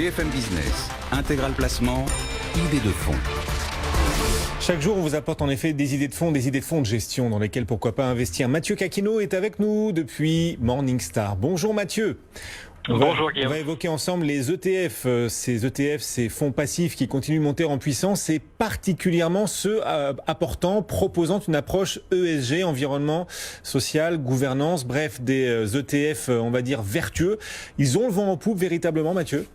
BFM Business, Intégral Placement, idées de fonds. Chaque jour, on vous apporte en effet des idées de fonds de gestion dans lesquelles pourquoi pas investir. Mathieu Caquino est avec nous depuis Morningstar. Bonjour Mathieu. Bonjour Guillaume. On va évoquer ensemble les ETF. Ces ETF, ces fonds passifs qui continuent de monter en puissance, et particulièrement ceux apportant, proposant une approche ESG, environnement, social, gouvernance, bref, des ETF, on va dire, vertueux. Ils ont le vent en poupe véritablement, Mathieu ?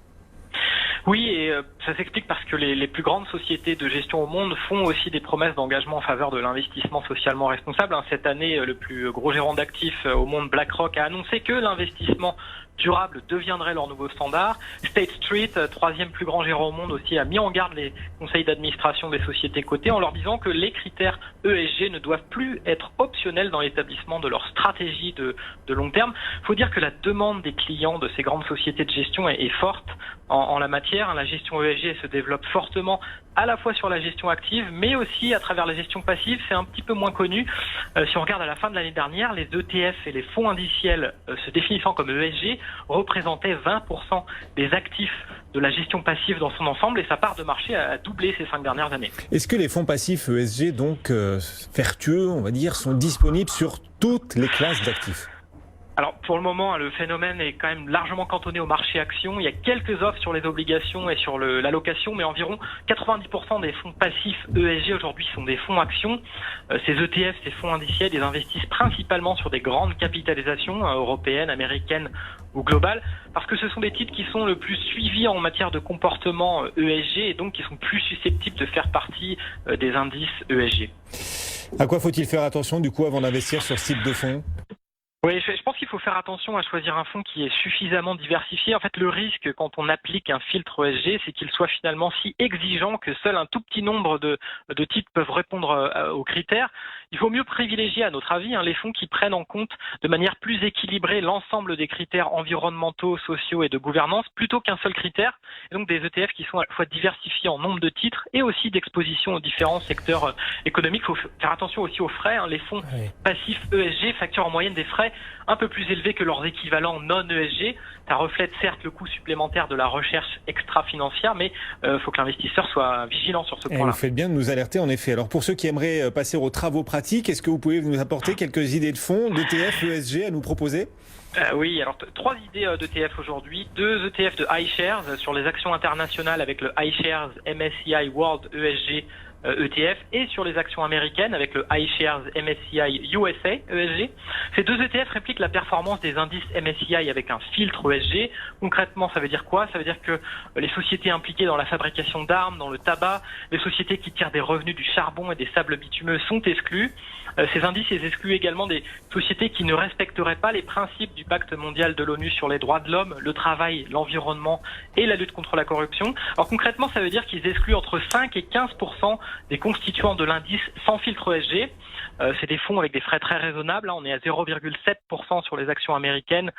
Oui, et ça s'explique parce que les plus grandes sociétés de gestion au monde font aussi des promesses d'engagement en faveur de l'investissement socialement responsable. Cette année, le plus gros gérant d'actifs au monde, BlackRock, a annoncé que l'investissement durable deviendrait leur nouveau standard. State Street, troisième plus grand gérant au monde aussi, a mis en garde les conseils d'administration des sociétés cotées en leur disant que les critères ESG ne doivent plus être optionnels dans l'établissement de leur stratégie de long terme. Il faut dire que la demande des clients de ces grandes sociétés de gestion est forte en la matière. La gestion ESG se développe fortement à la fois sur la gestion active, mais aussi à travers la gestion passive. C'est un petit peu moins connu. Si on regarde à la fin de l'année dernière, les ETF et les fonds indiciels se définissant comme ESG représentaient 20% des actifs de la gestion passive dans son ensemble, et sa part de marché a doublé ces 5 dernières années. Est-ce que les fonds passifs ESG, donc vertueux, on va dire, sont disponibles sur toutes les classes d'actifs ? Alors pour le moment, le phénomène est quand même largement cantonné au marché action. Il y a quelques offres sur les obligations et sur l'allocation, mais environ 90% des fonds passifs ESG aujourd'hui sont des fonds actions. Ces ETF, ces fonds indiciels, ils investissent principalement sur des grandes capitalisations européennes, américaines ou globales, parce que ce sont des titres qui sont le plus suivis en matière de comportement ESG et donc qui sont plus susceptibles de faire partie des indices ESG. À quoi faut-il faire attention du coup avant d'investir sur ce type de fonds ? Oui, je pense qu'il faut faire attention à choisir un fonds qui est suffisamment diversifié. En fait, le risque quand on applique un filtre ESG, c'est qu'il soit finalement si exigeant que seul un tout petit nombre de titres peuvent répondre aux critères. Il vaut mieux privilégier, à notre avis, les fonds qui prennent en compte de manière plus équilibrée l'ensemble des critères environnementaux, sociaux et de gouvernance, plutôt qu'un seul critère. Et donc des ETF qui sont à la fois diversifiés en nombre de titres et aussi d'exposition aux différents secteurs économiques. Il faut faire attention aussi aux frais. Les fonds passifs ESG facturent en moyenne des frais un peu plus élevés que leurs équivalents non ESG. Ça reflète certes le coût supplémentaire de la recherche extra-financière, mais il faut que l'investisseur soit vigilant sur ce point-là. Vous faites bien de nous alerter en effet. Alors pour ceux qui aimeraient passer aux travaux pratiques, est-ce que vous pouvez nous apporter quelques idées de fonds, d'ETF, ESG à nous proposer ? Oui, alors 3 idées d'ETF aujourd'hui. 2 ETF de iShares sur les actions internationales avec le iShares MSCI World ESG ETF et sur les actions américaines avec le iShares MSCI USA ESG. Ces 2 ETF répliquent la performance des indices MSCI avec un filtre ESG. Concrètement, ça veut dire quoi ? Ça veut dire que les sociétés impliquées dans la fabrication d'armes, dans le tabac, les sociétés qui tirent des revenus du charbon et des sables bitumineux sont exclues. Ces indices excluent également des sociétés qui ne respecteraient pas les principes du pacte mondial de l'ONU sur les droits de l'homme, le travail, l'environnement et la lutte contre la corruption. Alors concrètement, ça veut dire qu'ils excluent entre 5 et 15% des constituants de l'indice sans filtre ESG. C'est des fonds avec des frais très raisonnables. On est à 0,7% sur les actions américaines.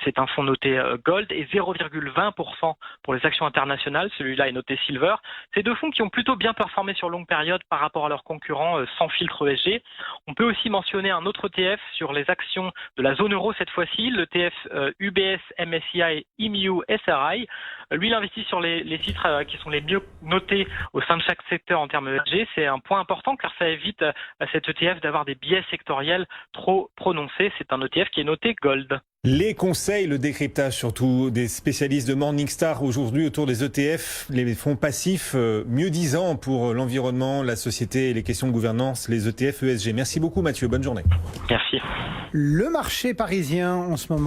C'est un fonds noté Gold, et 0,20% pour les actions internationales. Celui-là est noté Silver. C'est 2 fonds qui ont plutôt bien performé sur longue période par rapport à leurs concurrents sans filtre ESG. On peut aussi mentionner un autre ETF sur les actions de la zone euro cette fois-ci, l'ETF UBS MSCI EMU SRI. Lui, il investit sur les titres qui sont les mieux notés au sein de chaque secteur en termes ESG. C'est un point important car ça évite à cet ETF d'avoir des biais sectoriels trop prononcés. C'est un ETF qui est noté Gold. Les conseils, le décryptage surtout des spécialistes de Morningstar aujourd'hui autour des ETF, les fonds passifs mieux-disants pour l'environnement, la société et les questions de gouvernance, les ETF ESG. Merci beaucoup Mathieu, bonne journée. Merci. Le marché parisien en ce moment.